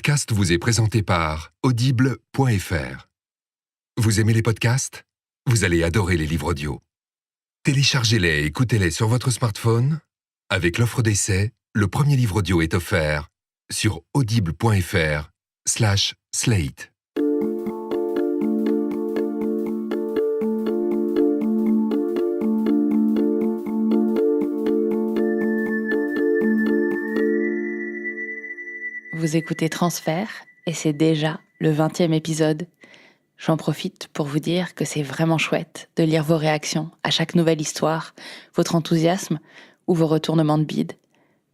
podcast vous est présenté par Audible.fr. Vous aimez les podcasts ? Vous allez adorer les livres audio. Téléchargez-les et écoutez-les sur votre smartphone. Avec l'offre d'essai, le premier livre audio est offert sur audible.fr/slate. Vous écoutez Transfert et c'est déjà le 20e épisode. J'en profite pour vous dire que c'est vraiment chouette de lire vos réactions à chaque nouvelle histoire, votre enthousiasme ou vos retournements de bide.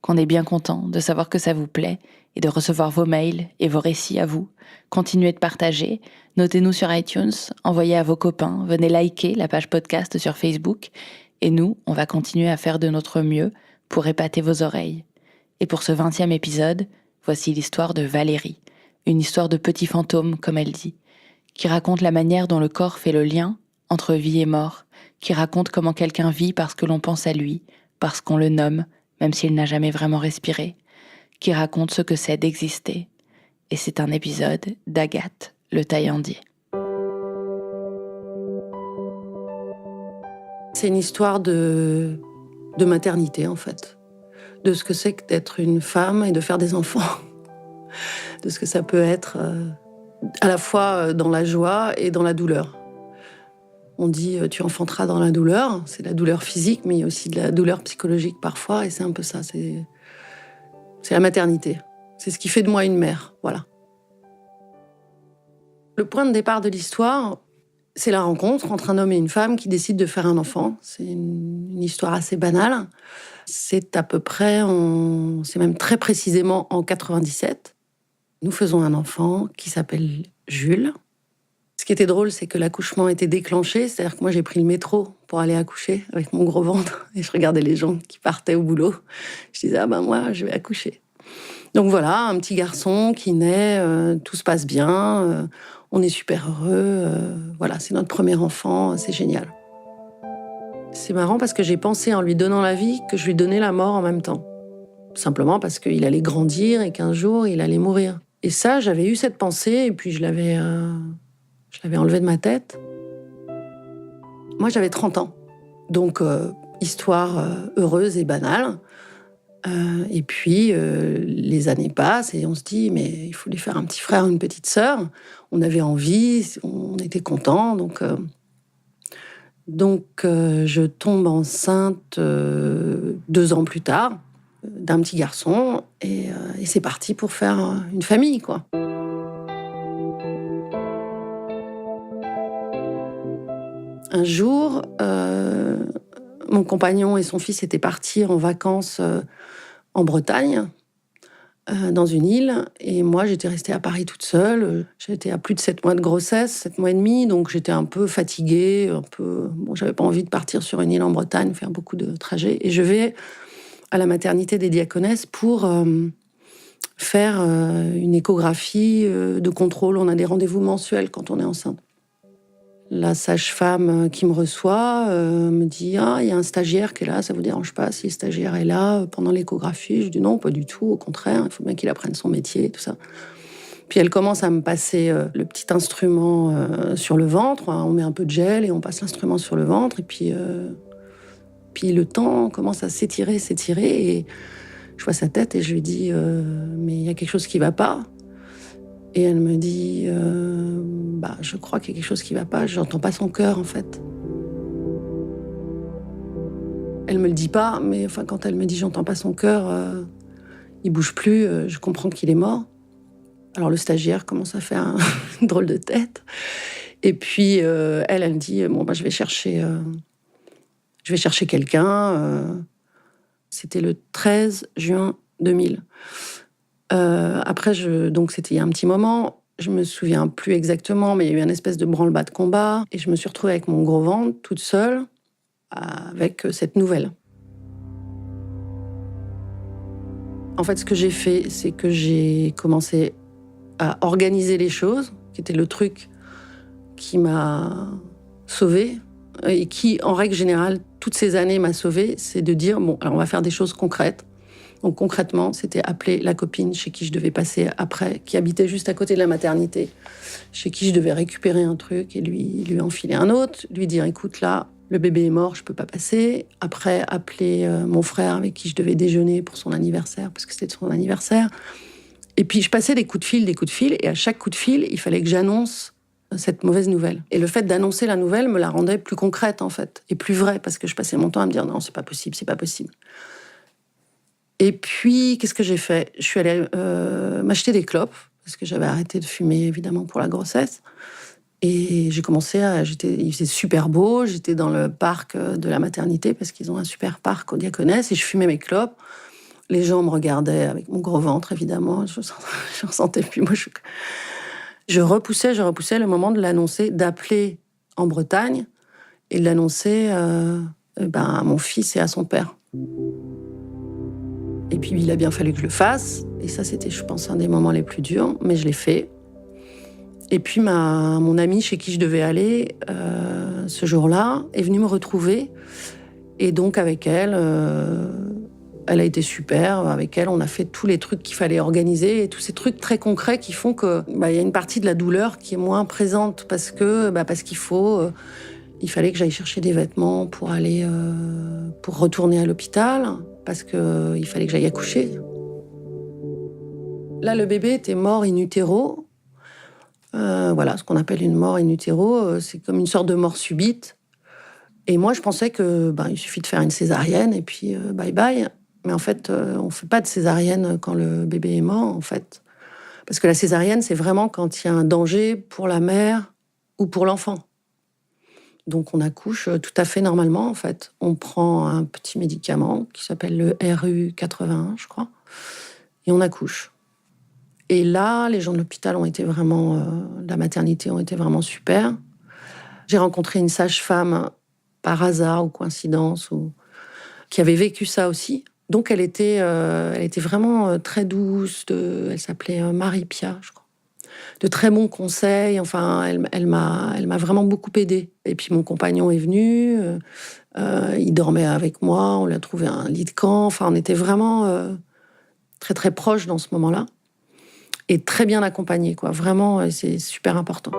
Qu'on est bien content de savoir que ça vous plaît et de recevoir vos mails et vos récits à vous. Continuez de partager, notez-nous sur iTunes, envoyez à vos copains, venez liker la page podcast sur Facebook et nous, on va continuer à faire de notre mieux pour épater vos oreilles. Et pour ce 20e épisode, voici l'histoire de Valérie, une histoire de petit fantôme, comme elle dit, qui raconte la manière dont le corps fait le lien entre vie et mort, qui raconte comment quelqu'un vit parce que l'on pense à lui, parce qu'on le nomme, même s'il n'a jamais vraiment respiré, qui raconte ce que c'est d'exister. Et c'est un épisode d'Agathe Le Taillandier. C'est une histoire de maternité, en fait. De ce que c'est que d'être une femme et de faire des enfants. De ce que ça peut être à la fois dans la joie et dans la douleur. On dit tu enfanteras dans la douleur, c'est la douleur physique, mais il y a aussi de la douleur psychologique parfois, et c'est un peu ça, c'est la maternité. C'est ce qui fait de moi une mère, voilà. Le point de départ de l'histoire, c'est la rencontre entre un homme et une femme qui décident de faire un enfant. C'est une histoire assez banale. C'est à peu près, c'est même très précisément en 97. Nous faisons un enfant qui s'appelle Jules. Ce qui était drôle, c'est que l'accouchement était déclenché. C'est-à-dire que moi, j'ai pris le métro pour aller accoucher avec mon gros ventre. Et je regardais les gens qui partaient au boulot. Je disais, moi, je vais accoucher. Donc voilà, un petit garçon qui naît, tout se passe bien, on est super heureux. Voilà, c'est notre premier enfant, c'est génial. C'est marrant parce que j'ai pensé en lui donnant la vie que je lui donnais la mort en même temps. Simplement parce qu'il allait grandir et qu'un jour, il allait mourir. Et ça, j'avais eu cette pensée et puis je l'avais enlevée de ma tête. Moi, j'avais 30 ans. Donc, histoire heureuse et banale. Et puis, les années passent et on se dit, mais il faut lui faire un petit frère, une petite sœur. On avait envie, on était contents, donc, je tombe enceinte 2 ans plus tard d'un petit garçon et c'est parti pour faire une famille, quoi. Un jour, mon compagnon et son fils étaient partis en vacances en Bretagne, dans une île, et moi j'étais restée à Paris toute seule. J'étais à plus de 7 mois de grossesse, 7 mois et demi, donc j'étais un peu fatiguée, j'avais pas envie de partir sur une île en Bretagne, faire beaucoup de trajets, et je vais à la maternité des Diaconesses pour faire une échographie de contrôle. On a des rendez-vous mensuels quand on est enceinte. La sage-femme qui me reçoit me dit « Ah, il y a un stagiaire qui est là, ça vous dérange pas si le stagiaire est là pendant l'échographie ?» Je dis « Non, pas du tout, au contraire, il faut bien qu'il apprenne son métier et tout ça. » Puis elle commence à me passer le petit instrument sur le ventre. On met un peu de gel et on passe l'instrument sur le ventre. Et puis le temps commence à s'étirer. Et je vois sa tête et je lui dis « Mais il y a quelque chose qui va pas ?» Et elle me dit je crois qu'il y a quelque chose qui va pas, j'entends pas son cœur en fait. Elle me le dit pas, mais quand elle me dit j'entends pas son cœur, il bouge plus, je comprends qu'il est mort. Alors le stagiaire commence à faire une drôle de tête. Et puis elle me dit je vais chercher quelqu'un. C'était le 13 juin 2000. Après, donc c'était il y a un petit moment, je me souviens plus exactement, mais il y a eu une espèce de branle-bas de combat, et je me suis retrouvée avec mon gros ventre, toute seule, avec cette nouvelle. En fait, ce que j'ai fait, c'est que j'ai commencé à organiser les choses, qui était le truc qui m'a sauvée, et qui, en règle générale, toutes ces années m'a sauvée, c'est de dire, alors on va faire des choses concrètes. Donc concrètement, c'était appeler la copine chez qui je devais passer après, qui habitait juste à côté de la maternité, chez qui je devais récupérer un truc et lui enfiler un autre, lui dire écoute là, le bébé est mort, je peux pas passer. Après, appeler mon frère avec qui je devais déjeuner pour son anniversaire, parce que c'était son anniversaire. Et puis je passais des coups de fil, et à chaque coup de fil, il fallait que j'annonce cette mauvaise nouvelle. Et le fait d'annoncer la nouvelle me la rendait plus concrète, en fait, et plus vraie, parce que je passais mon temps à me dire non, c'est pas possible, c'est pas possible. Et puis, qu'est-ce que j'ai fait ? Je suis allée m'acheter des clopes, parce que j'avais arrêté de fumer, évidemment, pour la grossesse. Et j'ai commencé il faisait super beau, j'étais dans le parc de la maternité, parce qu'ils ont un super parc au Diaconesse, et je fumais mes clopes. Les gens me regardaient avec mon gros ventre, évidemment. Je ressentais plus. Moi, je repoussais le moment de l'annoncer, d'appeler en Bretagne et de l'annoncer à mon fils et à son père. Et puis, il a bien fallu que je le fasse. Et ça, c'était, je pense, un des moments les plus durs. Mais je l'ai fait. Et puis, mon amie chez qui je devais aller ce jour-là est venue me retrouver. Et donc, avec elle... Elle a été super. Avec elle, on a fait tous les trucs qu'il fallait organiser et tous ces trucs très concrets qui font que y a une partie de la douleur qui est moins présente parce qu'il fallait que j'aille chercher des vêtements pour aller pour retourner à l'hôpital parce que il fallait que j'aille accoucher. Là, le bébé était mort in utero. Ce qu'on appelle une mort in utero, c'est comme une sorte de mort subite. Et moi, je pensais que il suffit de faire une césarienne et puis bye bye. Mais en fait, on ne fait pas de césarienne quand le bébé est mort, en fait. Parce que la césarienne, c'est vraiment quand il y a un danger pour la mère ou pour l'enfant. Donc, on accouche tout à fait normalement, en fait. On prend un petit médicament qui s'appelle le RU81, je crois, et on accouche. Et là, les gens de l'hôpital ont été vraiment... la maternité ont été vraiment super. J'ai rencontré une sage-femme, par hasard ou coïncidence, qui avait vécu ça aussi. Donc, elle était vraiment très douce. Elle s'appelait Marie-Pia, je crois. De très bons conseils. Enfin, elle m'a vraiment beaucoup aidée. Et puis, mon compagnon est venu. Il dormait avec moi. On lui a trouvé un lit de camp. Enfin, on était vraiment très, très proches dans ce moment-là. Et très bien accompagnés, quoi. Vraiment, c'est super important.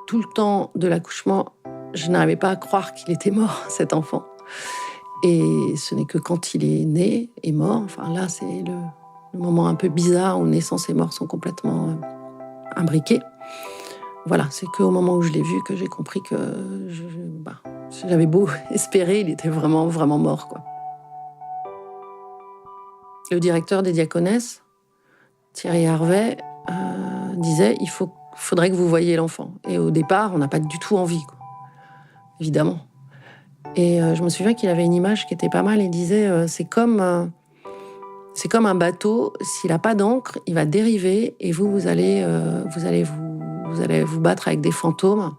Tout le temps de l'accouchement, je n'arrivais pas à croire qu'il était mort, cet enfant. Et ce n'est que quand il est né et mort, enfin là, c'est le moment un peu bizarre où naissance et mort sont complètement imbriqués. Voilà, c'est qu'au moment où je l'ai vu que j'ai compris que j'avais beau espérer, il était vraiment, vraiment mort, quoi. Le directeur des Diaconesses, Thierry Harvey, disait « Il faudrait que vous voyiez l'enfant ». Et au départ, on n'a pas du tout envie, quoi. Évidemment. Et je me souviens qu'il avait une image qui était pas mal. Il disait c'est comme un bateau. S'il n'a pas d'ancre, il va dériver et vous allez vous battre avec des fantômes.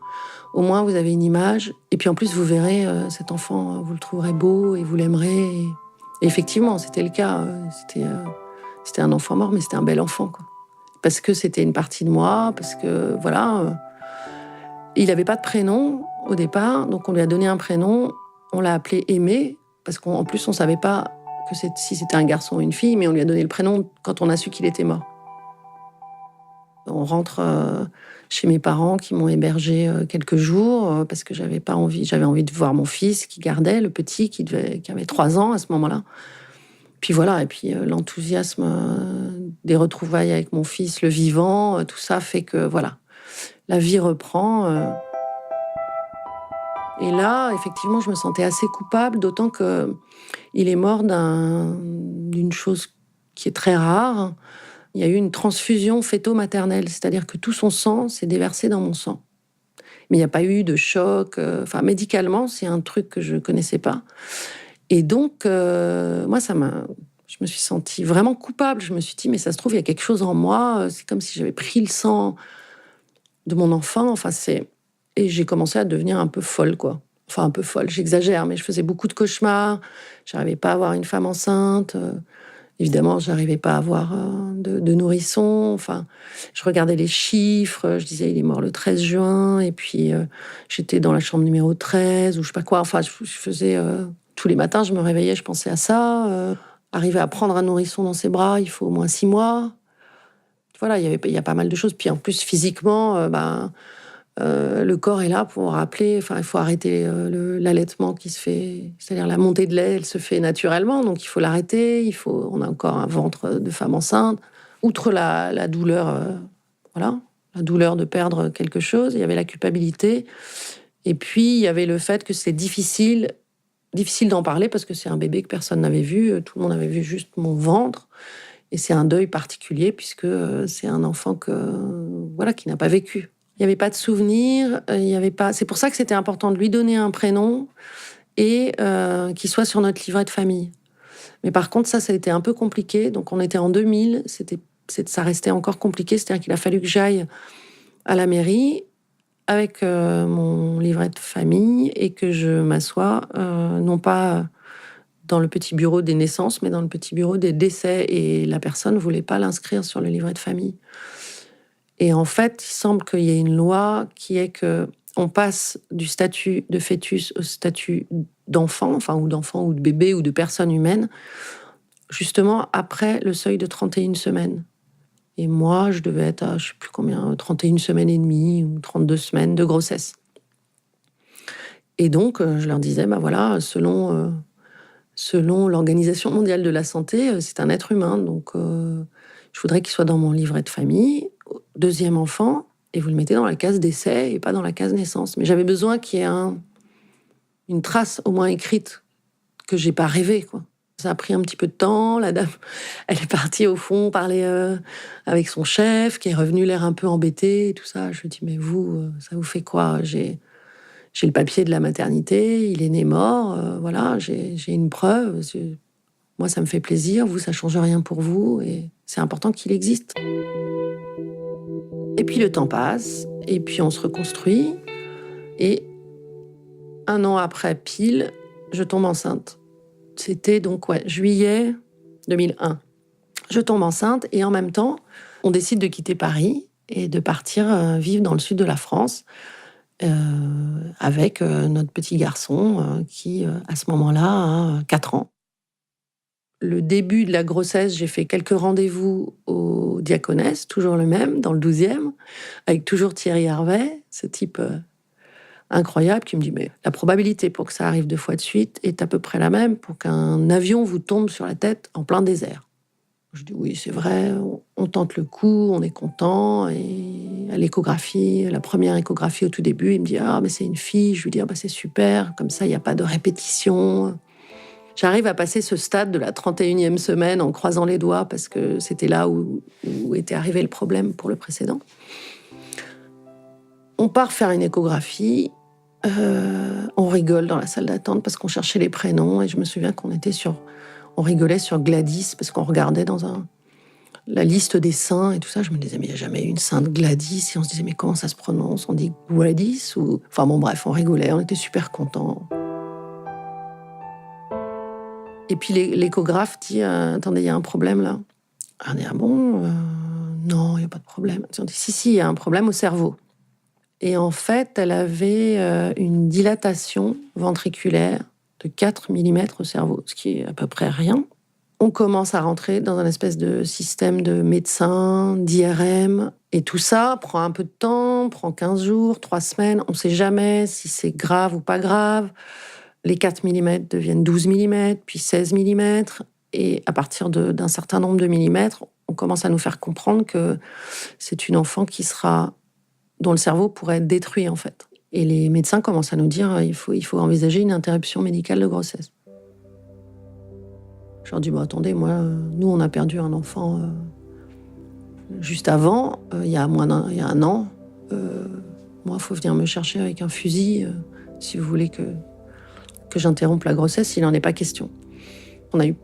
Au moins, vous avez une image. Et puis en plus, vous verrez cet enfant, vous le trouverez beau et vous l'aimerez. Et effectivement, c'était le cas. C'était un enfant mort, mais c'était un bel enfant, quoi. Parce que c'était une partie de moi, parce que voilà. Il n'avait pas de prénom au départ, donc on lui a donné un prénom. On l'a appelé Aimé, parce qu'en plus, on ne savait pas si c'était un garçon ou une fille, mais on lui a donné le prénom quand on a su qu'il était mort. On rentre chez mes parents qui m'ont hébergé quelques jours, parce que j'avais envie de voir mon fils qui gardait, le petit, qui avait 3 ans à ce moment-là. Puis voilà, et puis l'enthousiasme des retrouvailles avec mon fils, le vivant, tout ça fait que voilà, la vie reprend. Et là, effectivement, je me sentais assez coupable, d'autant qu'il est mort d'une chose qui est très rare. Il y a eu une transfusion fœto-maternelle, c'est-à-dire que tout son sang s'est déversé dans mon sang. Mais il n'y a pas eu de choc. Médicalement, c'est un truc que je ne connaissais pas. Et donc, moi, je me suis sentie vraiment coupable. Je me suis dit, mais ça se trouve, il y a quelque chose en moi. C'est comme si j'avais pris le sang de mon enfant. Et j'ai commencé à devenir un peu folle, quoi. Enfin, un peu folle, j'exagère, mais je faisais beaucoup de cauchemars. J'arrivais pas à avoir une femme enceinte. Évidemment, j'arrivais pas à avoir de nourrisson. Enfin, je regardais les chiffres. Je disais, il est mort le 13 juin. Et puis, j'étais dans la chambre numéro 13 ou je sais pas quoi. Enfin, je faisais Tous les matins, je me réveillais, je pensais à ça. Arriver à prendre un nourrisson dans ses bras, il faut au moins 6 mois. Voilà, il y a pas mal de choses. Puis en plus, physiquement, le corps est là pour rappeler. Enfin, il faut arrêter l'allaitement qui se fait, c'est-à-dire la montée de lait, elle se fait naturellement, donc il faut l'arrêter. On a encore un ventre de femme enceinte. Outre la douleur, voilà, la douleur de perdre quelque chose, il y avait la culpabilité. Et puis il y avait le fait que c'est difficile d'en parler parce que c'est un bébé que personne n'avait vu. Tout le monde avait vu juste mon ventre. Et c'est un deuil particulier puisque c'est un enfant qui n'a pas vécu. Il n'y avait pas de souvenir, il y avait pas. C'est pour ça que c'était important de lui donner un prénom et qu'il soit sur notre livret de famille. Mais par contre, ça a été un peu compliqué. Donc on était en 2000, ça restait encore compliqué. C'est-à-dire qu'il a fallu que j'aille à la mairie avec mon livret de famille et que je m'assoie, non pas dans le petit bureau des naissances, mais dans le petit bureau des décès. Et la personne ne voulait pas l'inscrire sur le livret de famille. Et en fait, il semble qu'il y ait une loi qui est que on passe du statut de fœtus au statut d'enfant, ou d'enfant ou de bébé ou de personne humaine, justement après le seuil de 31 semaines. Et moi, je devais être à, je sais plus combien, 31 semaines et demie ou 32 semaines de grossesse. Et donc, je leur disais, selon l'Organisation mondiale de la santé, c'est un être humain. Donc, je voudrais qu'il soit dans mon livret de famille, deuxième enfant, et vous le mettez dans la case décès et pas dans la case naissance. Mais j'avais besoin qu'il y ait une trace au moins écrite que j'ai pas rêvé, quoi. Ça a pris un petit peu de temps. La dame, elle est partie au fond parler avec son chef, qui est revenu l'air un peu embêté et tout ça. Je lui dis, mais vous, ça vous fait quoi ? J'ai le papier de la maternité, il est né mort, voilà, j'ai une preuve. Moi, ça me fait plaisir, vous, ça change rien pour vous, et c'est important qu'il existe. Et puis le temps passe, et puis on se reconstruit, et 1 an après, pile, je tombe enceinte. C'était donc, juillet 2001. Je tombe enceinte, et en même temps, on décide de quitter Paris et de partir vivre dans le sud de la France, avec notre petit garçon qui, à ce moment-là, a 4 ans. Le début de la grossesse, j'ai fait quelques rendez-vous au Diaconesse, toujours le même, dans le 12e, avec toujours Thierry Hervé, ce type incroyable, qui me dit, mais la probabilité pour que ça arrive 2 fois de suite est à peu près la même pour qu'un avion vous tombe sur la tête en plein désert. Je dis, oui, c'est vrai, on tente le coup, on est content. Et à l'échographie, la première échographie au tout début, il me dit, mais c'est une fille. Je lui dis, c'est super, comme ça, il n'y a pas de répétition. J'arrive à passer ce stade de la 31e semaine en croisant les doigts parce que c'était là où était arrivé le problème pour le précédent. On part faire une échographie. On rigole dans la salle d'attente parce qu'on cherchait les prénoms. Et je me souviens on rigolait sur Gladys parce qu'on regardait dans la liste des saints et tout ça. Je me disais, mais il n'y a jamais eu une sainte Gladys. Et on se disait, mais comment ça se prononce ? On dit Gladys ou... Enfin bon, bref, on rigolait, on était super contents. Et puis l'échographe dit, attendez, il y a un problème là. On dit, non, il n'y a pas de problème. On dit, si, il y a un problème au cerveau. Et en fait, elle avait une dilatation ventriculaire de 4 mm au cerveau, ce qui est à peu près rien. On commence à rentrer dans un espèce de système de médecins, d'IRM, et tout ça prend un peu de temps, prend 15 jours, 3 semaines, on ne sait jamais si c'est grave ou pas grave. Les 4 mm deviennent 12 mm, puis 16 mm, et à partir d'un certain nombre de millimètres, on commence à nous faire comprendre que c'est une enfant dont le cerveau pourrait être détruit, en fait. Et les médecins commencent à nous dire il faut envisager une interruption médicale de grossesse. Je leur dis, attendez, nous, on a perdu un enfant juste avant, il y a 1 an. Moi, il faut venir me chercher avec un fusil si vous voulez que j'interrompe la grossesse, il n'en est pas question. On a eu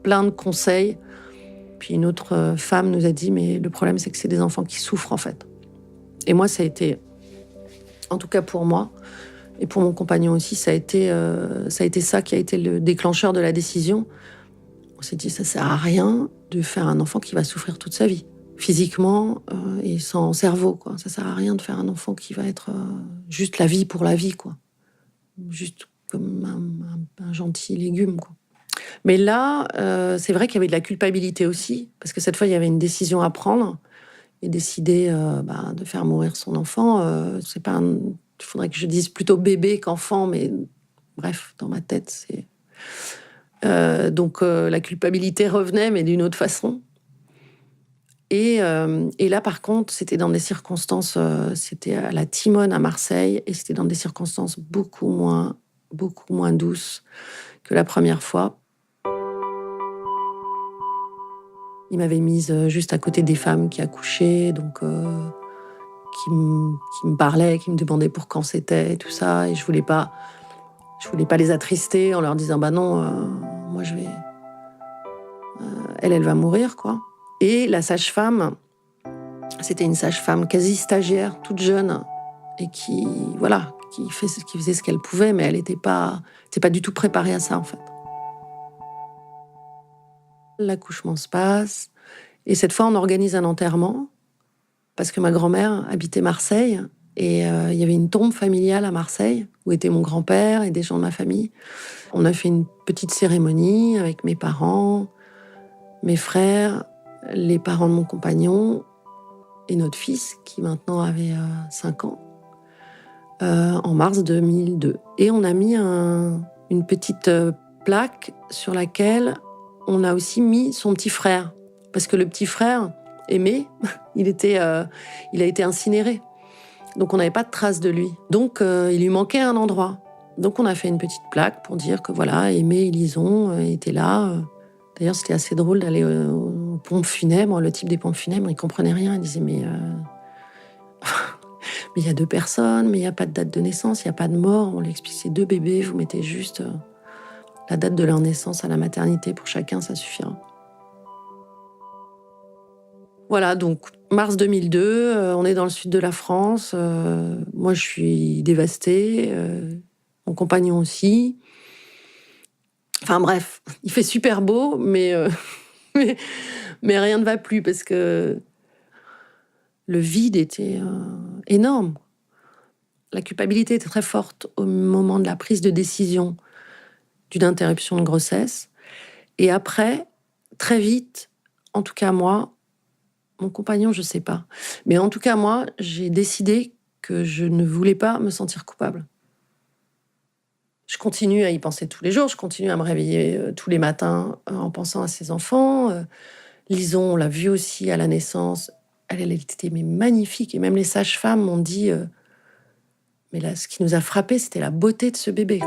plein de conseils. Puis une autre femme nous a dit, mais le problème, c'est que c'est des enfants qui souffrent, en fait. Et moi, ça a été, en tout cas pour moi, et pour mon compagnon aussi, ça a été ça qui a été le déclencheur de la décision. On s'est dit, ça sert à rien de faire un enfant qui va souffrir toute sa vie, physiquement et sans cerveau, quoi. Ça sert à rien de faire un enfant qui va être juste la vie pour la vie, quoi. Juste comme un gentil légume, quoi. Mais là, c'est vrai qu'il y avait de la culpabilité aussi, parce que cette fois, il y avait une décision à prendre. Et décider de faire mourir son enfant, c'est pas un... Il faudrait que je dise plutôt bébé qu'enfant, mais bref, dans ma tête, c'est... Donc la culpabilité revenait, mais d'une autre façon. Et là, par contre, c'était dans des circonstances... c'était à la Timone à Marseille, et c'était dans des circonstances beaucoup moins douces que la première fois. Il m'avait mise juste à côté des femmes qui accouchaient, donc qui me parlaient, qui me demandaient pour quand c'était, et tout ça. Et je voulais pas les attrister en leur disant bah non, moi je vais, elle va mourir, quoi. Et la sage-femme, c'était une sage-femme quasi stagiaire, toute jeune, et qui faisait ce qu'elle pouvait, mais elle était pas du tout préparée à ça, en fait. L'accouchement se passe, et cette fois on organise un enterrement, parce que ma grand-mère habitait Marseille, et il y avait une tombe familiale à Marseille, où était mon grand-père et des gens de ma famille. On a fait une petite cérémonie avec mes parents, mes frères, les parents de mon compagnon, et notre fils, qui maintenant avait 5 ans, en mars 2002. Et on a mis une petite plaque sur laquelle on a aussi mis son petit frère. Parce que le petit frère, Aimé, il a été incinéré. Donc on n'avait pas de traces de lui. Donc il lui manquait un endroit. Donc on a fait une petite plaque pour dire que voilà, Aimé et Lison étaient là. D'ailleurs, c'était assez drôle d'aller aux pompes funèbres. Le type des pompes funèbres, il comprenait rien. Il disait mais il y a 2 personnes, mais il n'y a pas de date de naissance, il n'y a pas de mort. On lui explique, c'est 2 bébés, vous mettez juste la date de leur naissance à la maternité pour chacun, ça suffira. Voilà, donc mars 2002, on est dans le sud de la France. Moi, je suis dévastée. Mon compagnon aussi. Enfin bref, il fait super beau, mais rien ne va plus parce que le vide était énorme. La culpabilité était très forte au moment de la prise de décision d'une interruption de grossesse. Et après, très vite, en tout cas moi, mon compagnon, je sais pas. Mais en tout cas, moi, j'ai décidé que je ne voulais pas me sentir coupable. Je continue à y penser tous les jours, je continue à me réveiller tous les matins en pensant à ses enfants. Lison, on l'a vue aussi à la naissance. Elle était magnifique. Et même les sages-femmes m'ont dit... mais là, ce qui nous a frappé, c'était la beauté de ce bébé.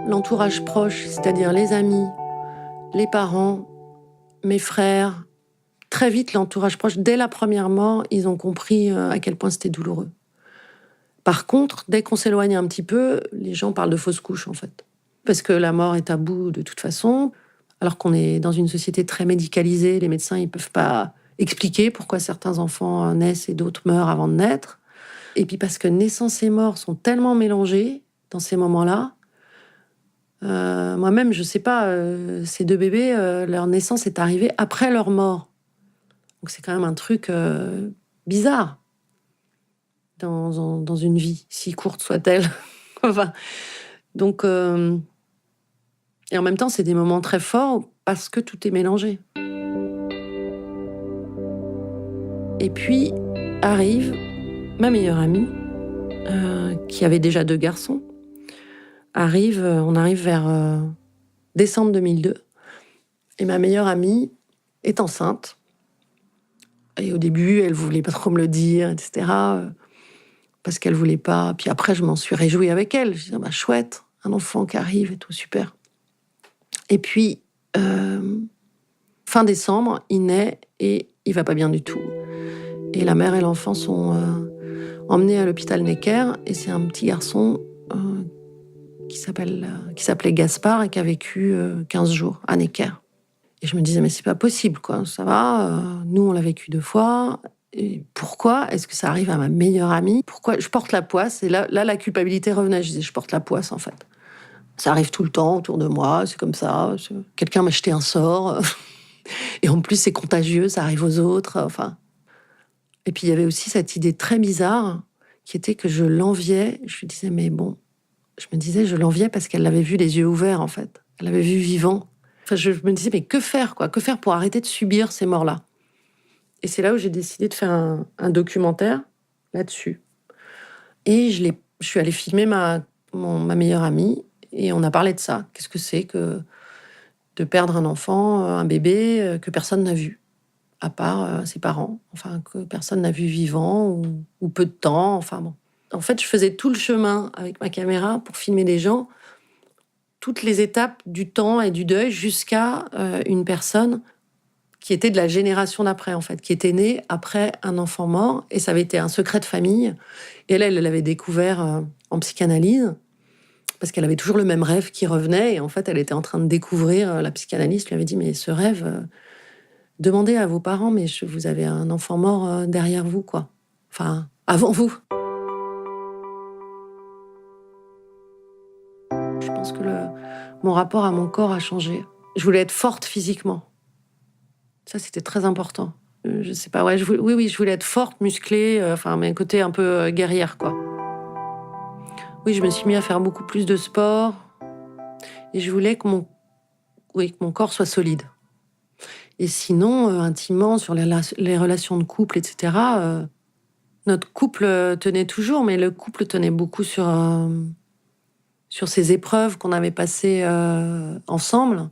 L'entourage proche, c'est-à-dire les amis, les parents, mes frères, très vite, l'entourage proche, dès la première mort, ils ont compris à quel point c'était douloureux. Par contre, dès qu'on s'éloigne un petit peu, les gens parlent de fausse couche, en fait. Parce que la mort est tabou de toute façon, alors qu'on est dans une société très médicalisée, les médecins, ils peuvent pas expliquer pourquoi certains enfants naissent et d'autres meurent avant de naître. Et puis parce que naissance et mort sont tellement mélangés dans ces moments-là, moi-même, je sais pas, ces 2 bébés, leur naissance est arrivée après leur mort. Donc c'est quand même un truc bizarre dans une vie, si courte soit-elle. Enfin, donc, et en même temps, c'est des moments très forts parce que tout est mélangé. Et puis arrive ma meilleure amie, qui avait déjà 2 garçons. On arrive vers décembre 2002. Et ma meilleure amie est enceinte. Et au début, elle voulait pas trop me le dire, etc. Parce qu'elle voulait pas. Puis après, je m'en suis réjouie avec elle. Je disais, bah, chouette, un enfant qui arrive et tout, super. Et puis, fin décembre, il naît et il va pas bien du tout. Et la mère et l'enfant sont emmenés à l'hôpital Necker. Et c'est un petit garçon qui s'appelait Gaspard et qui a vécu 15 jours à Necker. Et je me disais, mais c'est pas possible, quoi. Ça va, nous, on l'a vécu 2 fois. Et pourquoi est-ce que ça arrive à ma meilleure amie? Pourquoi je porte la poisse? Et là, la culpabilité revenait. Je disais, je porte la poisse, en fait. Ça arrive tout le temps autour de moi, c'est comme ça. Quelqu'un m'a jeté un sort. Et en plus, c'est contagieux, ça arrive aux autres. Enfin. Et puis, il y avait aussi cette idée très bizarre qui était que je l'enviais. Je lui disais, mais bon, je me disais, je l'enviais parce qu'elle l'avait vu les yeux ouverts, en fait. Elle l'avait vu vivant. Enfin, je me disais, mais que faire, quoi? Que faire pour arrêter de subir ces morts-là? Et c'est là où j'ai décidé de faire un documentaire là-dessus. Et je suis allée filmer ma meilleure amie et on a parlé de ça. Qu'est-ce que c'est que de perdre un enfant, un bébé que personne n'a vu, à part ses parents, enfin que personne n'a vu vivant ou peu de temps, enfin bon. En fait, je faisais tout le chemin avec ma caméra pour filmer les gens, toutes les étapes du temps et du deuil jusqu'à une personne qui était de la génération d'après, en fait, qui était née après un enfant mort, et ça avait été un secret de famille. Et elle l'avait découvert en psychanalyse, parce qu'elle avait toujours le même rêve qui revenait, et en fait, elle était en train de découvrir, la psychanalyste lui avait dit, mais ce rêve, demandez à vos parents, mais vous avez un enfant mort derrière vous, quoi. Enfin, avant vous. Je pense que mon rapport à mon corps a changé. Je voulais être forte physiquement. Ça, c'était très important. Je sais pas, ouais, je voulais être forte, musclée, enfin, mais un côté un peu guerrière, quoi. Oui, je me suis mis à faire beaucoup plus de sport. Et je voulais que mon corps soit solide. Et sinon, intimement, sur les relations de couple, etc., notre couple tenait toujours, mais le couple tenait beaucoup sur ces épreuves qu'on avait passées ensemble,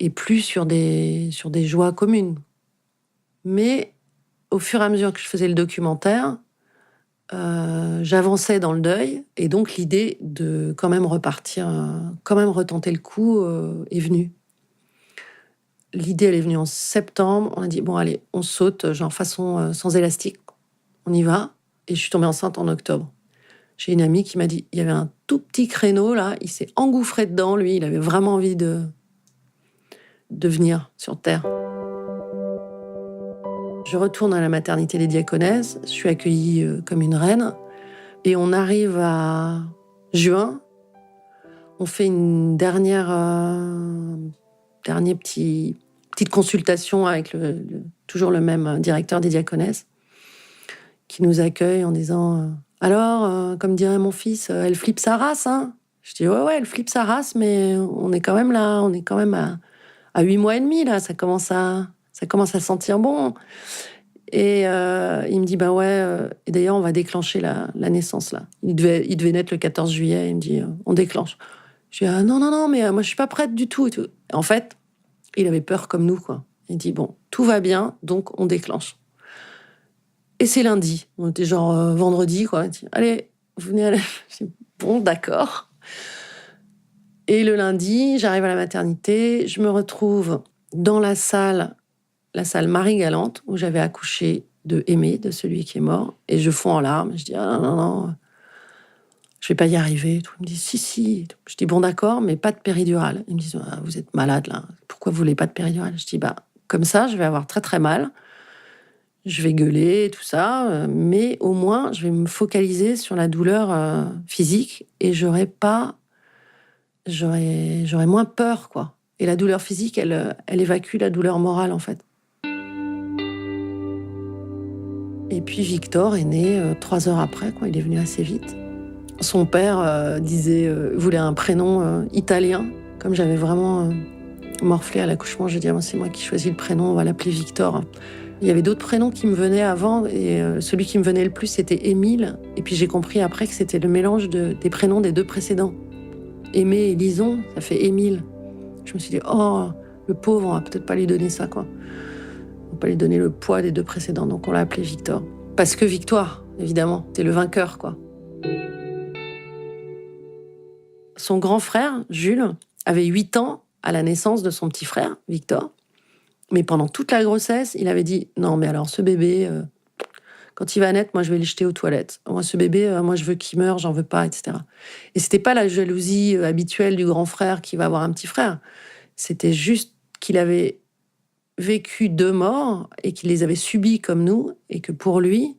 et plus sur des joies communes. Mais au fur et à mesure que je faisais le documentaire, j'avançais dans le deuil, et donc l'idée de quand même repartir, quand même retenter le coup est venue. L'idée, elle est venue en septembre. On a dit, bon, allez, on saute, genre façon sans élastique. On y va. Et je suis tombée enceinte en octobre. J'ai une amie qui m'a dit, il y avait un tout petit créneau, là. Il s'est engouffré dedans, lui. Il avait vraiment envie de venir sur Terre. Je retourne à la maternité des Diaconesses. Je suis accueillie comme une reine. Et on arrive à juin. On fait une dernière petite consultation avec toujours le même directeur des Diaconesses, qui nous accueille en disant alors, comme dirait mon fils, elle flippe sa race, hein. Je dis ouais, elle flippe sa race, mais on est quand même là, on est quand même à 8 mois et demi, là, ça commence à sentir bon. Et il me dit bah ouais, et d'ailleurs on va déclencher la naissance là. Il devait naître le 14 juillet, il me dit on déclenche. Je dis non, mais moi je suis pas prête du tout et tout. En fait, il avait peur comme nous, quoi. Il dit, bon, tout va bien, donc on déclenche. Et c'est lundi. On était genre vendredi, quoi. Il dit, allez, vous venez à la... Je dis, bon, d'accord. Et le lundi, j'arrive à la maternité, je me retrouve dans la salle Marie-Galante, où j'avais accouché de Aimé, de celui qui est mort, et je fonds en larmes. Je dis, non, je vais pas y arriver. Il me dit, si. Je dis, bon, d'accord, mais pas de péridurale. Ils me disent, vous êtes malade, là. Pourquoi vous voulez pas de péridurale? Je dis, bah, comme ça, je vais avoir très, très mal. Je vais gueuler, tout ça. Mais au moins, je vais me focaliser sur la douleur physique et j'aurai moins peur, quoi. Et la douleur physique, elle évacue la douleur morale, en fait. Et puis, Victor est né 3 heures après, quoi. Il est venu assez vite. Son père voulait un prénom italien. Comme j'avais vraiment morflé à l'accouchement, j'ai dit, c'est moi qui choisis le prénom, on va l'appeler Victor. Il y avait d'autres prénoms qui me venaient avant, et celui qui me venait le plus, c'était Émile. Et puis j'ai compris après que c'était le mélange des prénoms des 2 précédents. Aimé et Lison, ça fait Émile. Je me suis dit, oh, le pauvre, on va peut-être pas lui donner ça, quoi. On va pas lui donner le poids des 2 précédents, donc on l'a appelé Victor. Parce que victoire, évidemment, t'es le vainqueur, quoi. Son grand frère, Jules, avait 8 ans à la naissance de son petit frère, Victor. Mais pendant toute la grossesse, il avait dit « Non, mais alors ce bébé, quand il va naître, moi je vais le jeter aux toilettes. Moi ce bébé, moi je veux qu'il meure, j'en veux pas, etc. » Et c'était pas la jalousie habituelle du grand frère qui va avoir un petit frère. C'était juste qu'il avait vécu 2 morts et qu'il les avait subies comme nous, et que pour lui,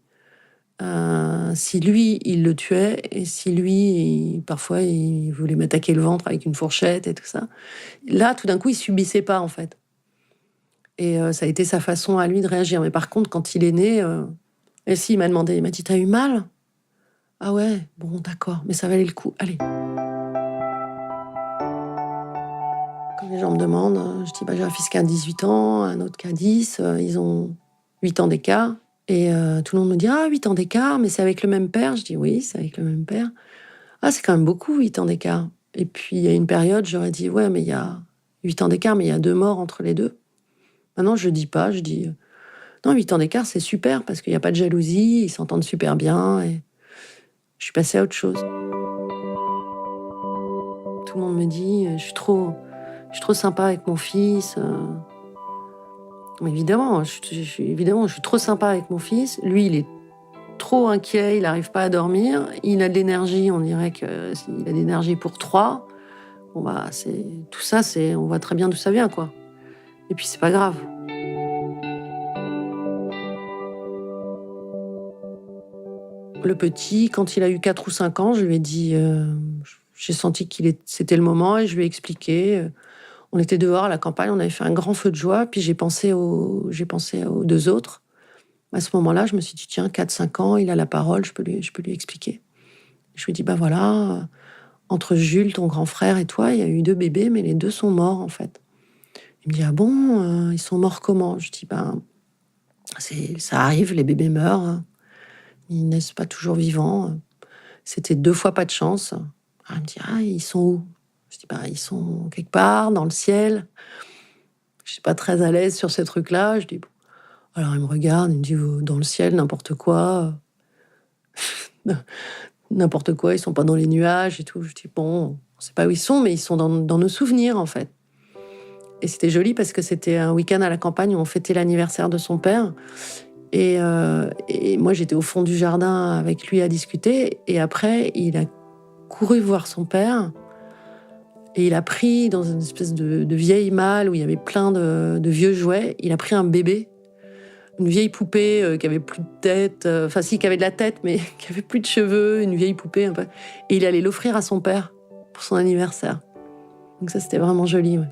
si lui, il le tuait, et si lui, parfois, il voulait m'attaquer le ventre avec une fourchette et tout ça, là, tout d'un coup, il subissait pas, en fait. Et ça a été sa façon à lui de réagir. Mais par contre, quand il est né, il m'a demandé, il m'a dit, t'as eu mal? Ah ouais, bon, d'accord, mais ça valait le coup, allez. Quand les gens me demandent, je dis, j'ai un fils qui a 18 ans, un autre qui a 10, ils ont 8 ans d'écart. Et tout le monde me dit, ah, 8 ans d'écart, mais c'est avec le même père. Je dis, oui, c'est avec le même père. Ah, c'est quand même beaucoup, 8 ans d'écart. Et puis, il y a une période, j'aurais dit, ouais, mais il y a 8 ans d'écart, mais il y a 2 morts entre les deux. Maintenant, je dis pas, je dis, non, 8 ans d'écart, c'est super, parce qu'il n'y a pas de jalousie, ils s'entendent super bien, et je suis passée à autre chose. Tout le monde me dit, je suis trop sympa avec mon fils. Évidemment, évidemment, je suis trop sympa avec mon fils. Lui, il est trop inquiet, il n'arrive pas à dormir. Il a de l'énergie, on dirait qu'il a de l'énergie pour 3. Bon, tout ça, on voit très bien d'où ça vient, quoi. Et puis, c'est pas grave. Le petit, quand il a eu 4 ou 5 ans, je lui ai dit, j'ai senti c'était le moment et je lui ai expliqué. On était dehors à la campagne, on avait fait un grand feu de joie, puis j'ai pensé aux 2 autres. À ce moment-là, je me suis dit, tiens, 4-5 ans, il a la parole, je peux lui expliquer. Je lui ai dit, voilà, entre Jules, ton grand frère, et toi, il y a eu 2 bébés, mais les 2 sont morts, en fait. Il me dit, ah bon, ils sont morts comment? Je dis, ça arrive, les bébés meurent, ils naissent pas toujours vivants. C'était 2 fois pas de chance. Alors, il me dit, ah, ils sont où? Je dis, ils sont quelque part, dans le ciel. Je suis pas très à l'aise sur ces trucs-là. Je dis, bon. Alors il me regarde, il me dit, dans le ciel, n'importe quoi. N'importe quoi, ils sont pas dans les nuages et tout. Je dis, bon, on sait pas où ils sont, mais ils sont dans nos souvenirs, en fait. Et c'était joli parce que c'était un week-end à la campagne où on fêtait l'anniversaire de son père. Et moi, j'étais au fond du jardin avec lui à discuter. Et après, il a couru voir son père. Et il a pris, dans une espèce de vieille malle où il y avait plein de vieux jouets, il a pris un bébé, une vieille poupée qui avait plus de tête, qui avait de la tête, mais qui avait plus de cheveux, une vieille poupée un peu. Et il allait l'offrir à son père pour son anniversaire. Donc ça, c'était vraiment joli, ouais.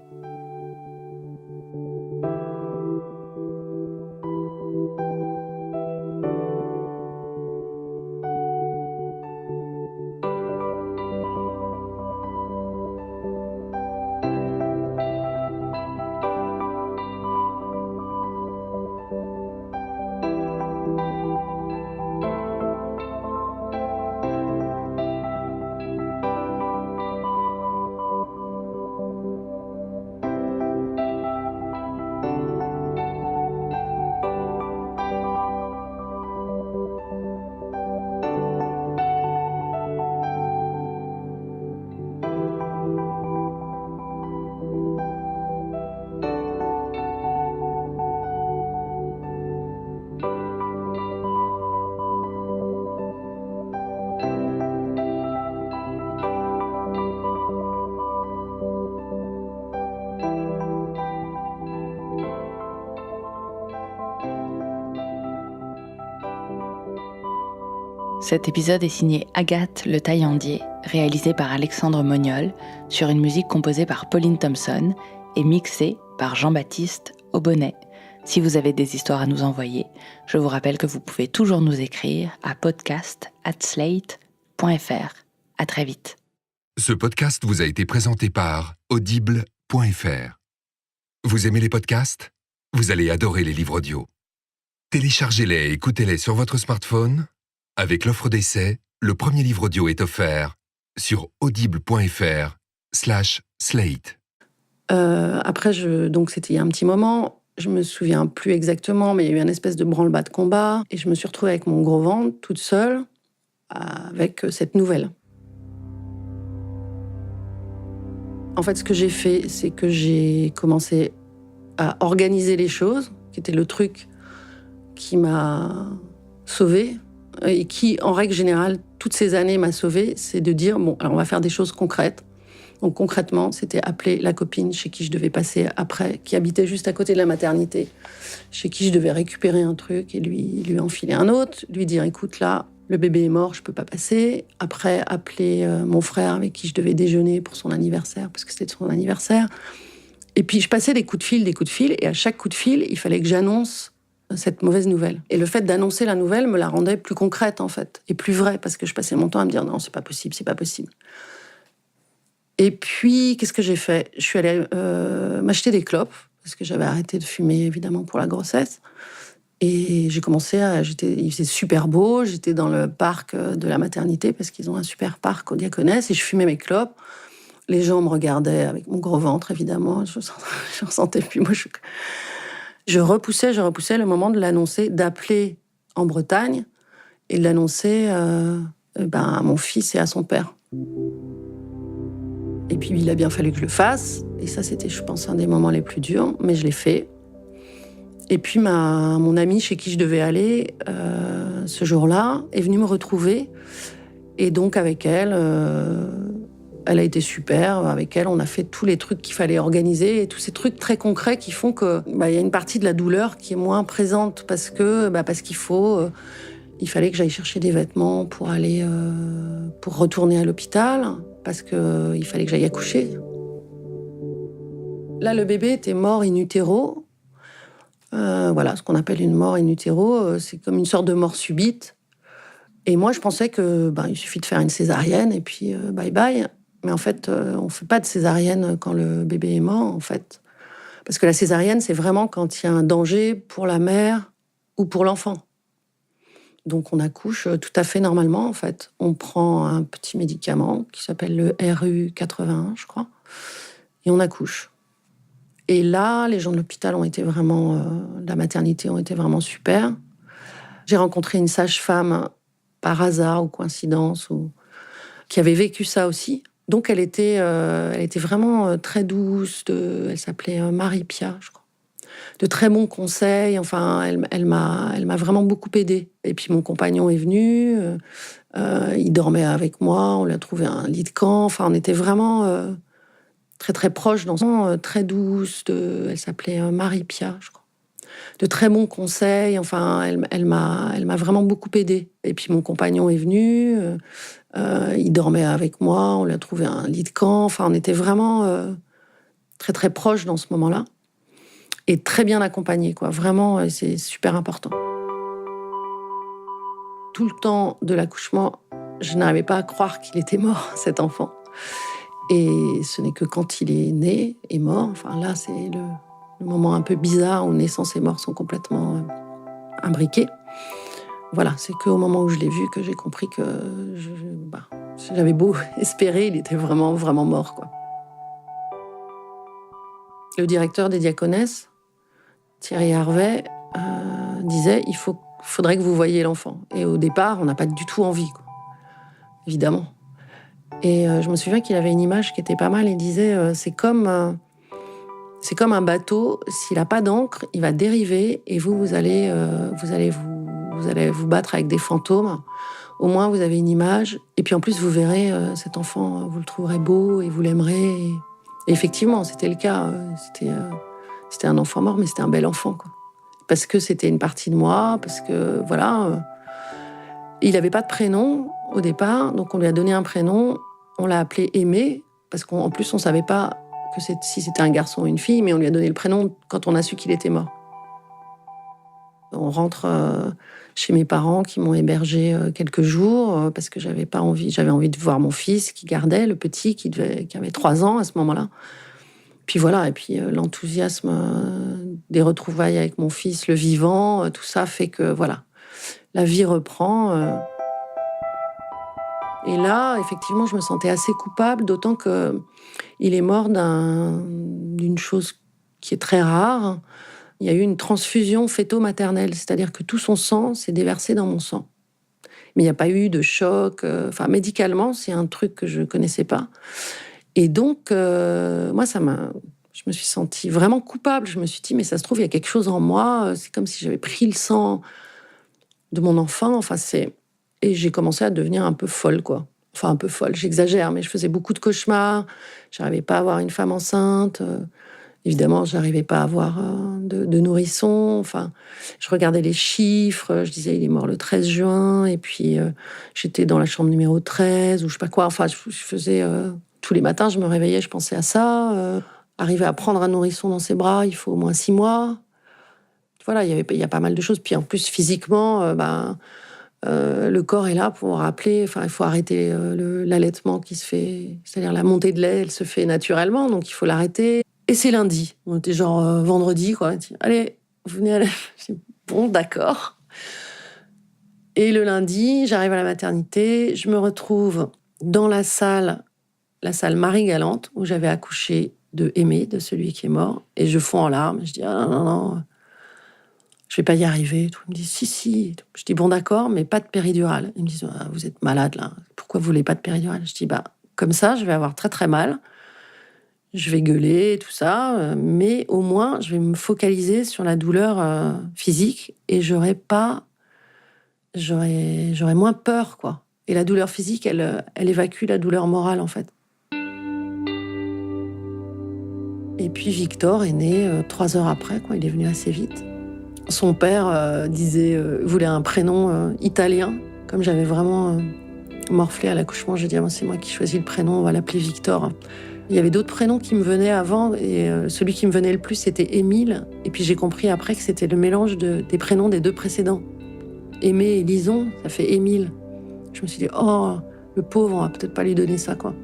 Cet épisode est signé Agathe Le Taillandier, réalisé par Alexandre Moniol, sur une musique composée par Pauline Thompson et mixée par Jean-Baptiste Aubonnet. Si vous avez des histoires à nous envoyer, je vous rappelle que vous pouvez toujours nous écrire à podcast@slate.fr. À très vite. Ce podcast vous a été présenté par audible.fr. Vous aimez les podcasts? Vous allez adorer les livres audio. Téléchargez-les et écoutez-les sur votre smartphone. Avec l'offre d'essai, le premier livre audio est offert sur audible.fr/slate. Après, donc c'était il y a un petit moment, je me souviens plus exactement, mais il y a eu une espèce de branle-bas de combat, et je me suis retrouvée avec mon gros ventre, toute seule, avec cette nouvelle. En fait, ce que j'ai fait, c'est que j'ai commencé à organiser les choses, qui était le truc qui m'a sauvée, et qui, en règle générale, toutes ces années m'a sauvée, c'est de dire, bon, alors on va faire des choses concrètes. Donc concrètement, c'était appeler la copine chez qui je devais passer après, qui habitait juste à côté de la maternité, chez qui je devais récupérer un truc et lui enfiler un autre, lui dire, écoute, là, le bébé est mort, je peux pas passer. Après, appeler mon frère avec qui je devais déjeuner pour son anniversaire, parce que c'était son anniversaire. Et puis, je passais des coups de fil, et à chaque coup de fil, il fallait que j'annonce cette mauvaise nouvelle. Et le fait d'annoncer la nouvelle me la rendait plus concrète, en fait, et plus vraie, parce que je passais mon temps à me dire non, c'est pas possible, c'est pas possible. Et puis, qu'est-ce que j'ai fait ? Je suis allée m'acheter des clopes, parce que j'avais arrêté de fumer, évidemment, pour la grossesse. Et j'ai commencé il faisait super beau, j'étais dans le parc de la maternité, parce qu'ils ont un super parc au Diaconesse, et je fumais mes clopes. Les gens me regardaient avec mon gros ventre, évidemment. Je ressentais plus. Moi, je repoussais le moment de l'annoncer, d'appeler en Bretagne et de l'annoncer à mon fils et à son père. Et puis, il a bien fallu que je le fasse. Et ça, c'était, je pense, un des moments les plus durs. Mais je l'ai fait. Et puis, mon amie chez qui je devais aller ce jour-là est venue me retrouver. Et donc, avec elle... Elle a été super. Avec elle, on a fait tous les trucs qu'il fallait organiser et tous ces trucs très concrets qui font que y a une partie de la douleur qui est moins présente parce qu'il fallait que j'aille chercher des vêtements pour aller pour retourner à l'hôpital parce que il fallait que j'aille accoucher. Là, le bébé était mort in utero. Ce qu'on appelle une mort in utero, c'est comme une sorte de mort subite. Et moi, je pensais que il suffit de faire une césarienne et puis bye bye. Mais en fait, on ne fait pas de césarienne quand le bébé est mort, en fait. Parce que la césarienne, c'est vraiment quand il y a un danger pour la mère ou pour l'enfant. Donc, on accouche tout à fait normalement, en fait. On prend un petit médicament qui s'appelle le RU81, je crois, et on accouche. Et là, les gens de l'hôpital de la maternité ont été vraiment super. J'ai rencontré une sage-femme, par hasard ou coïncidence, qui avait vécu ça aussi. Donc, elle était vraiment très douce. Elle s'appelait Marie-Pia, je crois. De très bons conseils. Enfin, elle m'a vraiment beaucoup aidée. Et puis, mon compagnon est venu. Il dormait avec moi. On lui a trouvé un lit de camp. Enfin, on était vraiment très, très proches. Très douce. Elle s'appelait Marie-Pia, je crois. De très bons conseils. Enfin, elle m'a vraiment beaucoup aidée. Et puis, mon compagnon est venu. Il dormait avec moi, on lui a trouvé un lit de camp. Enfin, on était vraiment très, très proches dans ce moment-là. Et très bien accompagnés, quoi. Vraiment, c'est super important. Tout le temps de l'accouchement, je n'arrivais pas à croire qu'il était mort, cet enfant. Et ce n'est que quand il est né et mort, enfin là, c'est le moment un peu bizarre où naissance et mort sont complètement imbriqués. Voilà, c'est qu'au moment où je l'ai vu que j'ai compris que j'avais beau espérer, il était vraiment, vraiment mort, quoi. Le directeur des Diaconesses, Thierry Harvet, disait « il faudrait que vous voyiez l'enfant ». Et au départ, on n'a pas du tout envie, quoi. Évidemment. Et je me souviens qu'il avait une image qui était pas mal. Il disait c'est comme un bateau, s'il n'a pas d'ancre, il va dériver et vous allez vous battre avec des fantômes. Au moins, vous avez une image. Et puis en plus, vous verrez cet enfant, vous le trouverez beau et vous l'aimerez. Et effectivement, c'était le cas. C'était un enfant mort, mais c'était un bel enfant, quoi. Parce que c'était une partie de moi, parce que, voilà. Il n'avait pas de prénom au départ, donc on lui a donné un prénom. On l'a appelé Aimé, parce qu'en plus, on ne savait pas si c'était un garçon ou une fille, mais on lui a donné le prénom quand on a su qu'il était mort. On rentre chez mes parents qui m'ont hébergée quelques jours parce que j'avais envie de voir mon fils qui gardait, le petit qui avait 3 ans à ce moment-là. Puis voilà, et puis l'enthousiasme des retrouvailles avec mon fils, le vivant, tout ça fait que voilà, la vie reprend. Et là, effectivement, je me sentais assez coupable, d'autant que il est mort d'une chose qui est très rare. Il y a eu une transfusion fœto-maternelle, c'est-à-dire que tout son sang s'est déversé dans mon sang. Mais il n'y a pas eu de choc. Médicalement, c'est un truc que je ne connaissais pas. Et donc, moi, je me suis sentie vraiment coupable. Je me suis dit, mais ça se trouve, il y a quelque chose en moi. C'est comme si j'avais pris le sang de mon enfant. Et j'ai commencé à devenir un peu folle, quoi. Enfin, un peu folle, j'exagère, mais je faisais beaucoup de cauchemars. J'arrivais pas à avoir une femme enceinte. Évidemment, j'arrivais pas à avoir de nourrisson. Enfin, je regardais les chiffres. Je disais, il est mort le 13 juin. Et puis, j'étais dans la chambre numéro 13 ou je sais pas quoi. Enfin, je faisais... tous les matins, je me réveillais, je pensais à ça. Arriver à prendre un nourrisson dans ses bras, il faut au moins 6 mois. voilà, il y a pas mal de choses. Puis en plus, physiquement, le corps est là pour rappeler. Enfin, il faut arrêter l'allaitement qui se fait, c'est-à-dire la montée de lait, elle se fait naturellement, donc il faut l'arrêter. Et c'est lundi. On était genre vendredi, quoi. On dit, allez, vous venez à la... Je dis, bon, d'accord. Et le lundi, j'arrive à la maternité, je me retrouve dans la salle Marie-Galante, où j'avais accouché de Aimé, de celui qui est mort, et je fonds en larmes. Je dis, ah non, non, non, je vais pas y arriver. Ils me disent, si, si. Je dis, bon, d'accord, mais pas de péridurale. Ils me disent, ah, vous êtes malade, là. Pourquoi vous voulez pas de péridurale? Je dis, comme ça, je vais avoir très, très mal. Je vais gueuler, tout ça, mais au moins, je vais me focaliser sur la douleur physique et j'aurai moins peur, quoi. Et la douleur physique, elle évacue la douleur morale, en fait. Et puis Victor est né 3 heures après, quoi. Il est venu assez vite. Son père voulait un prénom italien. Comme j'avais vraiment morflé à l'accouchement, j'ai dit, c'est moi qui choisis le prénom, on va l'appeler Victor. Il y avait d'autres prénoms qui me venaient avant, et celui qui me venait le plus, c'était Émile. Et puis j'ai compris après que c'était le mélange des prénoms des 2 précédents. Aimé et Lison, ça fait Émile. Je me suis dit, oh, le pauvre, on va peut-être pas lui donner ça, quoi.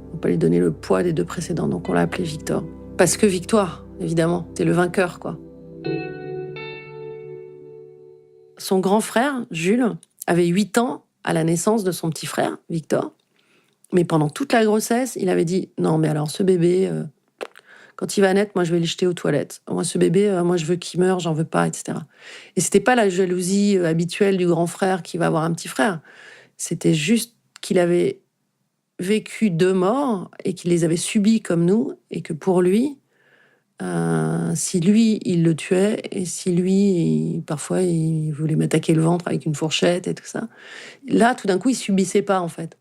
On va pas lui donner le poids des 2 précédents, donc on l'a appelé Victor. Parce que victoire, évidemment, t'es le vainqueur, quoi. Son grand frère, Jules, avait 8 ans à la naissance de son petit frère, Victor. Mais pendant toute la grossesse, il avait dit, non, mais alors ce bébé, quand il va naître, moi je vais le jeter aux toilettes. Moi, ce bébé, moi je veux qu'il meure, j'en veux pas, etc. Et c'était pas la jalousie habituelle du grand frère qui va avoir un petit frère. C'était juste qu'il avait vécu 2 morts et qu'il les avait subies comme nous, et que pour lui, si lui, il le tuait, et si lui, parfois, il voulait m'attaquer le ventre avec une fourchette et tout ça, là, tout d'un coup, il subissait pas, en fait.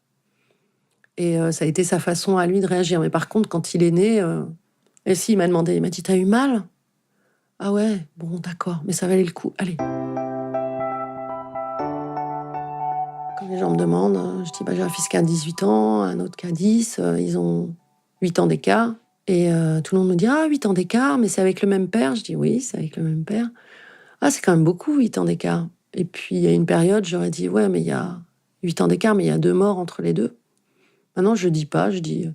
Et ça a été sa façon à lui de réagir. Mais par contre, quand il est né, et si, il m'a demandé, il m'a dit, t'as eu mal? Ah ouais, bon, d'accord, mais ça valait le coup, allez. Quand les gens me demandent, je dis, j'ai un fils qui a 18 ans, un autre qui a 10, ils ont 8 ans d'écart. Et tout le monde me dit, 8 ans d'écart, mais c'est avec le même père. Je dis, oui, c'est avec le même père. Ah, c'est quand même beaucoup, 8 ans d'écart. Et puis, il y a une période, j'aurais dit, ouais, mais il y a 8 ans d'écart, mais il y a 2 morts entre les 2. Maintenant, je dis pas, je dis,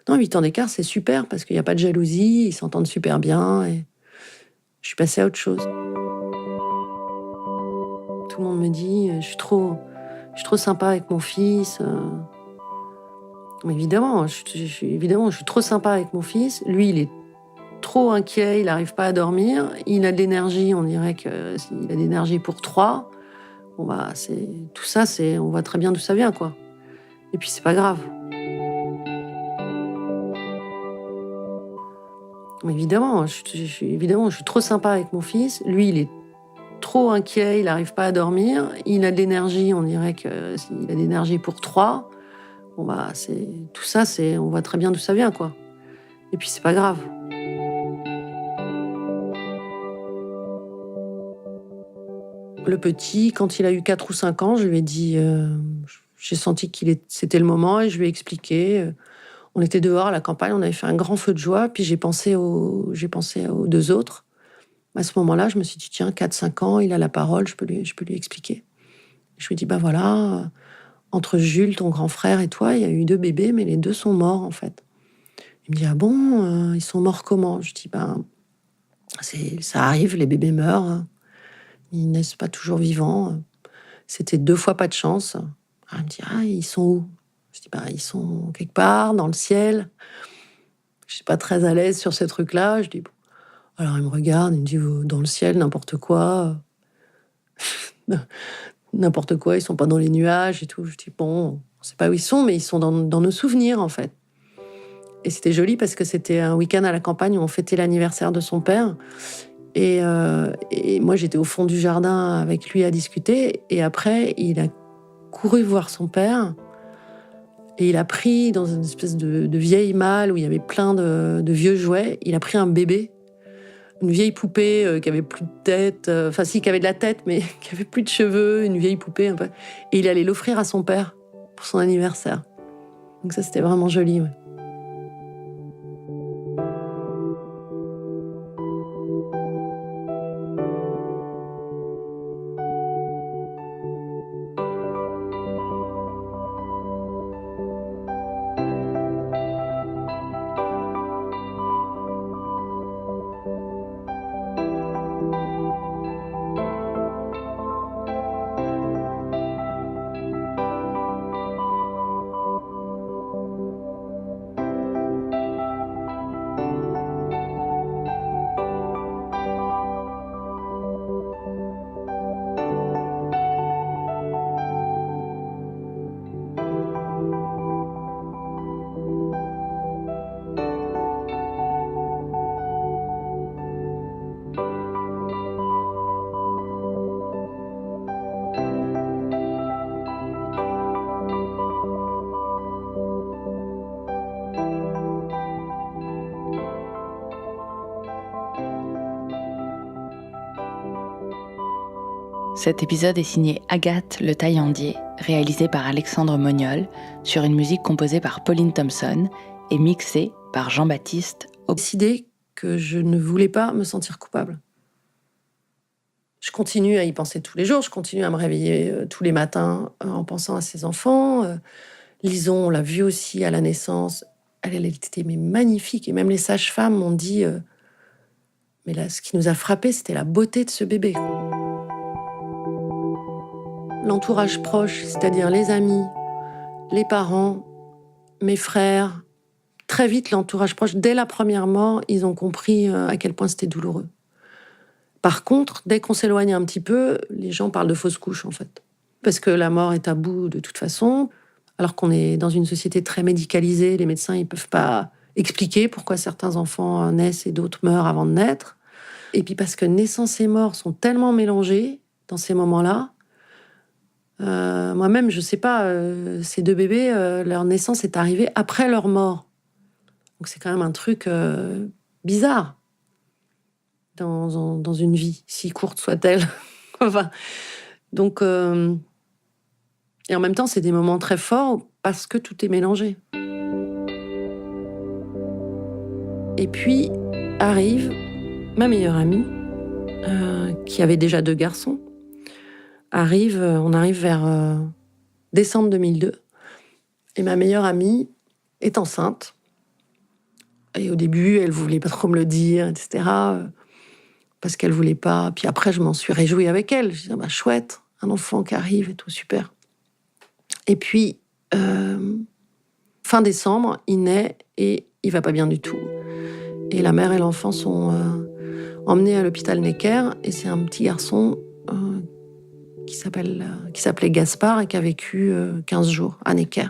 non, 8 ans d'écart, c'est super, parce qu'il n'y a pas de jalousie, ils s'entendent super bien, et je suis passée à autre chose. Tout le monde me dit, je suis trop sympa avec mon fils. Évidemment, évidemment, je suis trop sympa avec mon fils. Lui, il est trop inquiet, il n'arrive pas à dormir. Il a de l'énergie, on dirait qu'il a de l'énergie pour 3. Bon, tout ça, on voit très bien d'où ça vient, quoi. Et puis, c'est pas grave. Évidemment, évidemment, je suis trop sympa avec mon fils. Lui, il est trop inquiet, il n'arrive pas à dormir. Il a de l'énergie, on dirait qu'il a de l'énergie pour 3. Bon, tout ça, on voit très bien d'où ça vient, quoi. Et puis, c'est pas grave. Le petit, quand il a eu 4 ou 5 ans, je lui ai dit... j'ai senti c'était le moment, et je lui ai expliqué. On était dehors à la campagne, on avait fait un grand feu de joie, puis j'ai pensé aux 2 autres. À ce moment-là, je me suis dit, tiens, 4-5 ans, il a la parole, je peux lui expliquer. Je lui ai dit, voilà, entre Jules, ton grand frère, et toi, il y a eu 2 bébés, mais les 2 sont morts, en fait. Il me dit, ah bon, ils sont morts comment? Je dis, ça arrive, les bébés meurent, ils naissent pas toujours vivants. C'était 2 fois pas de chance. Il me dit, ils sont où? Je dis, ils sont quelque part, dans le ciel. Je suis pas très à l'aise sur ces trucs-là. Je dis, bon. Alors il me regarde, il me dit, dans le ciel, n'importe quoi. N'importe quoi, ils sont pas dans les nuages et tout. Je dis, bon, on sait pas où ils sont, mais ils sont dans nos souvenirs, en fait. Et c'était joli parce que c'était un week-end à la campagne où on fêtait l'anniversaire de son père. Et moi, j'étais au fond du jardin avec lui à discuter. Et après, il a couru voir son père. Et il a pris, dans une espèce de vieille malle où il y avait plein de vieux jouets, il a pris un bébé, une vieille poupée qui avait plus de tête, qui avait de la tête, mais qui avait plus de cheveux, une vieille poupée un peu. Et il allait l'offrir à son père pour son anniversaire. Donc ça, c'était vraiment joli, ouais. Cet épisode est signé Agathe Le Taillandier, réalisé par Alexandre Mognol, sur une musique composée par Pauline Thompson et mixée par Jean-Baptiste J'ai décidé que je ne voulais pas me sentir coupable. Je continue à y penser tous les jours, je continue à me réveiller tous les matins en pensant à ces enfants. Lison, on l'a vue aussi à la naissance, elle était magnifique. Et même les sages-femmes m'ont dit mais là, ce qui nous a frappé, c'était la beauté de ce bébé. L'entourage proche, c'est-à-dire les amis, les parents, mes frères, très vite, l'entourage proche, dès la première mort, ils ont compris à quel point c'était douloureux. Par contre, dès qu'on s'éloigne un petit peu, les gens parlent de fausse couche, en fait. Parce que la mort est tabou de toute façon, alors qu'on est dans une société très médicalisée, les médecins, ils peuvent pas expliquer pourquoi certains enfants naissent et d'autres meurent avant de naître. Et puis parce que naissance et mort sont tellement mélangés dans ces moments-là. Moi-même, je sais pas, ces deux bébés, leur naissance est arrivée après leur mort. Donc c'est quand même un truc bizarre dans une vie, si courte soit-elle. Enfin, donc, et en même temps, c'est des moments très forts parce que tout est mélangé. Et puis arrive ma meilleure amie, qui avait déjà 2 garçons. On arrive vers décembre 2002. Et ma meilleure amie est enceinte. Et au début, elle voulait pas trop me le dire, etc. Parce qu'elle voulait pas. Puis après, je m'en suis réjouie avec elle. Je disais, bah, chouette, un enfant qui arrive et tout, super. Et puis, fin décembre, il naît et il va pas bien du tout. Et la mère et l'enfant sont emmenés à l'hôpital Necker. Et c'est un petit garçon qui s'appelait Gaspard et qui a vécu 15 jours à Necker.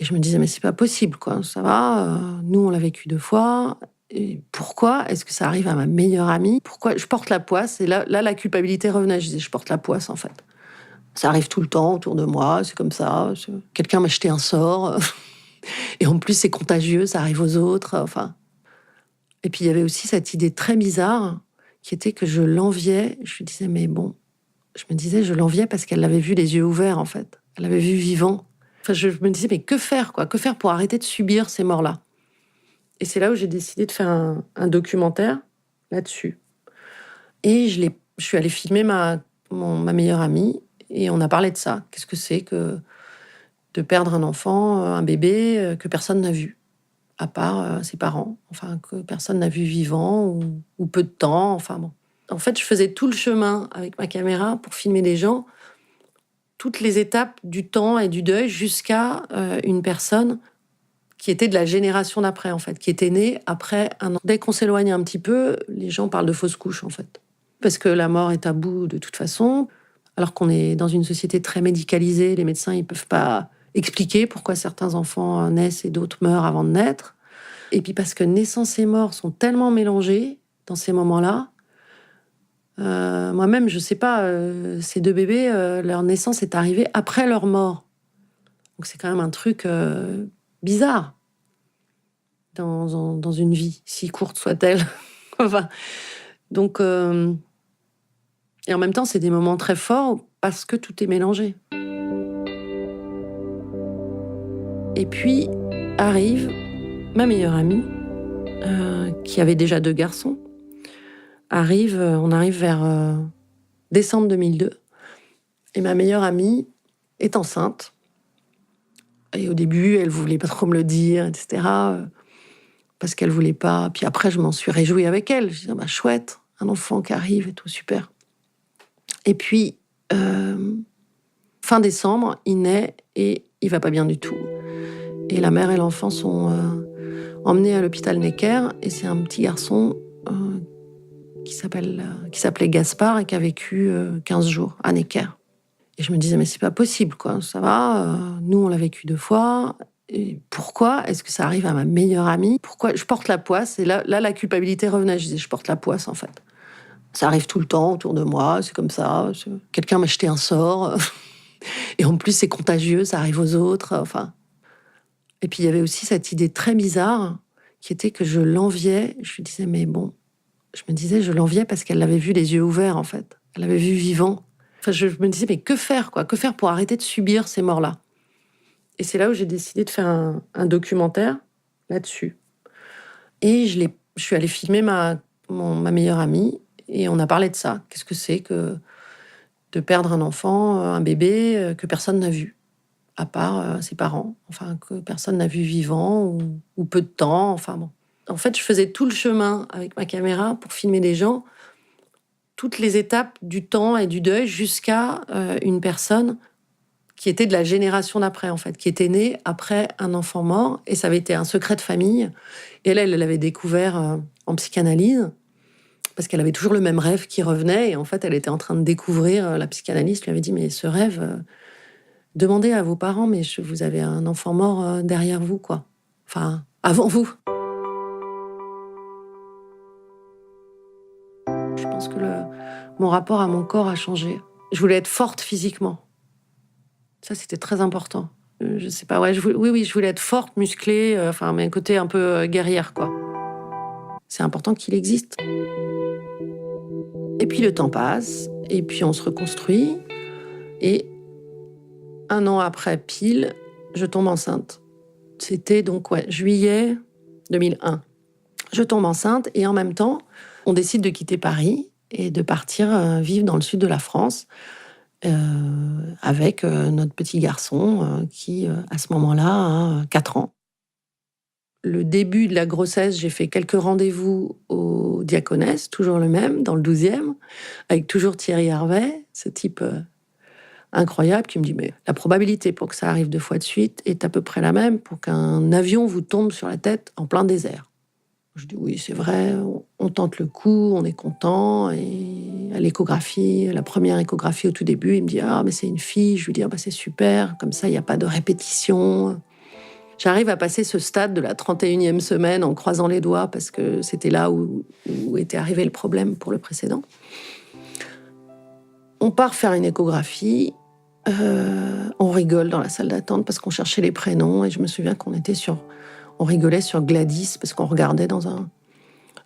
Et je me disais, mais c'est pas possible, quoi. Ça va, nous, on l'a vécu 2 fois. Et pourquoi est-ce que ça arrive à ma meilleure amie? Pourquoi je porte la poisse? Et là, la culpabilité revenait. Je disais, je porte la poisse, en fait. Ça arrive tout le temps autour de moi, c'est comme ça. Quelqu'un m'a jeté un sort. Et en plus, c'est contagieux, ça arrive aux autres. Enfin. Et puis, il y avait aussi cette idée très bizarre qui était que je l'enviais. Je me disais, mais bon, je me disais, je l'enviais parce qu'elle l'avait vu les yeux ouverts, en fait. Elle l'avait vu vivant. Enfin, je me disais, mais que faire, quoi? Que faire pour arrêter de subir ces morts-là? Et c'est là où j'ai décidé de faire un documentaire là-dessus. Et je suis allée filmer ma meilleure amie et on a parlé de ça. Qu'est-ce que c'est que de perdre un enfant, un bébé que personne n'a vu, à part ses parents, enfin que personne n'a vu vivant ou peu de temps, enfin bon. En fait, je faisais tout le chemin avec ma caméra pour filmer les gens, toutes les étapes du temps et du deuil jusqu'à une personne qui était de la génération d'après, en fait, qui était née après un an. Dès qu'on s'éloigne un petit peu, les gens parlent de fausse couche, en fait. Parce que la mort est tabou de toute façon, alors qu'on est dans une société très médicalisée, les médecins, ils peuvent pas expliquer pourquoi certains enfants naissent et d'autres meurent avant de naître. Et puis parce que naissance et mort sont tellement mélangés dans ces moments-là. Moi-même, je sais pas, ces 2 bébés, leur naissance est arrivée après leur mort. Donc c'est quand même un truc bizarre dans une vie, si courte soit-elle. Enfin, donc, et en même temps, c'est des moments très forts parce que tout est mélangé. Et puis arrive ma meilleure amie, qui avait déjà 2 garçons. On arrive vers décembre 2002. Et ma meilleure amie est enceinte. Et au début, elle voulait pas trop me le dire, etc. Parce qu'elle voulait pas. Puis après, je m'en suis réjouie avec elle. Je disais, bah, chouette, un enfant qui arrive et tout, super. Et puis, fin décembre, il naît et il va pas bien du tout. Et la mère et l'enfant sont emmenés à l'hôpital Necker. Et c'est un petit garçon qui s'appelait Gaspard et qui a vécu 15 jours à Necker. Et je me disais, mais c'est pas possible, quoi. Ça va, nous, on l'a vécu 2 fois. Et pourquoi est-ce que ça arrive à ma meilleure amie? Pourquoi je porte la poisse? Et là, la culpabilité revenait. Je disais, je porte la poisse, en fait. Ça arrive tout le temps autour de moi, c'est comme ça. Quelqu'un m'a jeté un sort. Et en plus, c'est contagieux, ça arrive aux autres. Enfin. Et puis, il y avait aussi cette idée très bizarre qui était que je l'enviais. Je me disais, mais bon, je l'enviais parce qu'elle l'avait vu les yeux ouverts, en fait. Elle l'avait vu vivant. Enfin, je me disais, mais que faire, quoi? Que faire pour arrêter de subir ces morts-là? Et c'est là où j'ai décidé de faire un documentaire là-dessus. Et je suis allée filmer ma meilleure amie et on a parlé de ça. Qu'est-ce que c'est que de perdre un enfant, un bébé, que personne n'a vu, à part ses parents, enfin, que personne n'a vu vivant ou peu de temps, enfin bon. En fait, je faisais tout le chemin avec ma caméra pour filmer des gens, toutes les étapes du temps et du deuil jusqu'à une personne qui était de la génération d'après, en fait, qui était née après un enfant mort, et ça avait été un secret de famille. Et elle l'avait découvert en psychanalyse, parce qu'elle avait toujours le même rêve qui revenait, et en fait, elle était en train de découvrir, la psychanalyste lui avait dit, mais ce rêve, demandez à vos parents, mais vous avez un enfant mort derrière vous, quoi. Enfin, avant vous. Je pense que mon rapport à mon corps a changé. Je voulais être forte physiquement. Ça, c'était très important. Je sais pas, ouais, je voulais être forte, musclée, enfin, mais un côté un peu guerrière, quoi. C'est important qu'il existe. Et puis le temps passe, et puis on se reconstruit, et 1 an après, pile, je tombe enceinte. C'était donc, juillet 2001. Je tombe enceinte, et en même temps, on décide de quitter Paris et de partir vivre dans le sud de la France, avec notre petit garçon qui, à ce moment-là, a 4 ans. Le début de la grossesse, j'ai fait quelques rendez-vous au Diaconesse, toujours le même, dans le 12e, avec toujours Thierry Hervé, ce type incroyable, qui me dit, mais la probabilité pour que ça arrive 2 fois de suite est à peu près la même pour qu'un avion vous tombe sur la tête en plein désert. Je dis, oui, c'est vrai, on tente le coup, on est content. Et à l'échographie, la première échographie au tout début, il me dit, ah, mais c'est une fille. Je lui dis, ah, bah, c'est super, comme ça, il n'y a pas de répétition. J'arrive à passer ce stade de la 31e semaine en croisant les doigts, parce que c'était là où était arrivé le problème pour le précédent. On part faire une échographie. On rigole dans la salle d'attente parce qu'on cherchait les prénoms. Et je me souviens on rigolait sur Gladys, parce qu'on regardait dans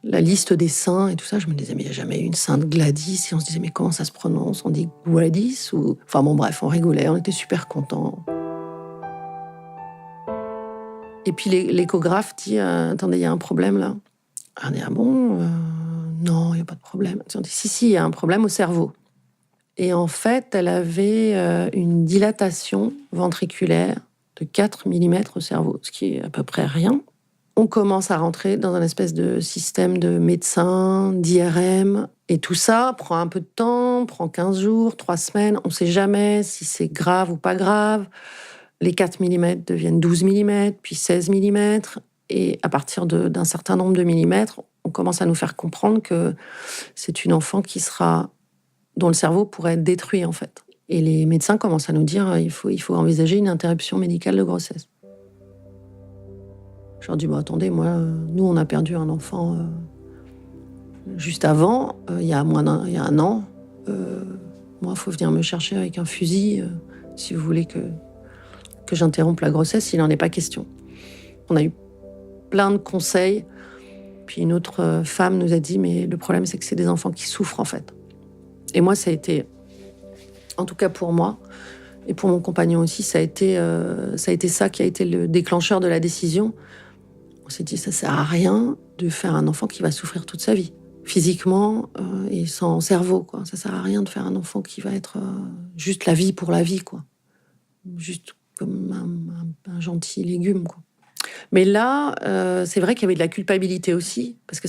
la liste des saints et tout ça. Je me disais, mais il n'y a jamais eu une sainte Gladys. Et on se disait, mais comment ça se prononce? On dit Gladys ou... Enfin bon, bref, on rigolait, on était super contents. Et puis l'échographe dit, attendez, il y a un problème là. On dit, ah bon? Non, il n'y a pas de problème. On dit, si, il y a un problème au cerveau. Et en fait, elle avait une dilatation ventriculaire de 4 mm au cerveau, ce qui est à peu près rien. On commence à rentrer dans un espèce de système de médecins, d'IRM, et tout ça prend un peu de temps, prend 15 jours, 3 semaines, on ne sait jamais si c'est grave ou pas grave. Les 4 mm deviennent 12 mm, puis 16 mm, et à partir d'un certain nombre de millimètres, on commence à nous faire comprendre que c'est une enfant dont le cerveau pourrait être détruit, en fait. Et les médecins commencent à nous dire il faut envisager une interruption médicale de grossesse. Je leur dis, attendez, nous, on a perdu un enfant juste avant, il y a 1 an. Moi, il faut venir me chercher avec un fusil si vous voulez que j'interrompe la grossesse, il n'en est pas question. On a eu plein de conseils. Puis une autre femme nous a dit, mais le problème, c'est que c'est des enfants qui souffrent, en fait. Et moi, ça a été, en tout cas pour moi, et pour mon compagnon aussi, ça a été ça qui a été le déclencheur de la décision. On s'est dit, ça sert à rien de faire un enfant qui va souffrir toute sa vie, physiquement et sans cerveau, quoi. Ça sert à rien de faire un enfant qui va être juste la vie pour la vie, quoi. Juste comme un gentil légume, quoi. Mais là, c'est vrai qu'il y avait de la culpabilité aussi, parce que